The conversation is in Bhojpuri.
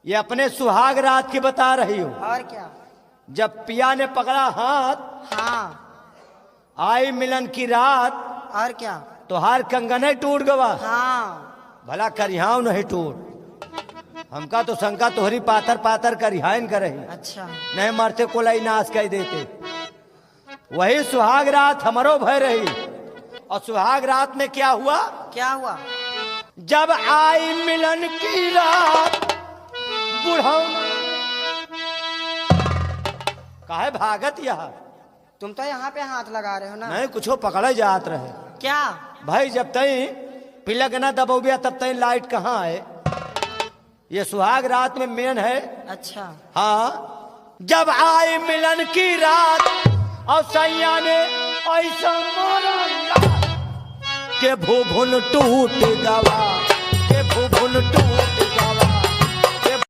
ये अपने सुहाग रात की बता रही हूँ। और क्या? जब पिया ने पकड़ा हाथ, हाँ। आई मिलन की रात, और क्या? तो हार कंगन टूट गवा। हाँ। भला करिहाव नहीं टूट। हमका तो शंका तोहरी पातर पातर करिहाइन करही, अच्छा। नहीं मरते कोलाई नाश कर देते। वही सुहाग रात हमरो भय रही। और सुहाग रात में क्या हुआ? क्या हुआ? जब आई मिलन की रात, बुढ़ऊ काहे भागत यह? तुम तो यहाँ पे हाथ लगा रहे हो ना। नहीं कुछो पकड़े जात रहे। क्या? भाई जब तई पिलक ना दबोबिया तब तई लाइट कहाँ है? ये सुहाग रात में मेन है। अच्छा। हाँ, जब आई मिलन की रात और सैया ने ऐसा मारा के भूभुन टूट गवा, के भूभुन टूट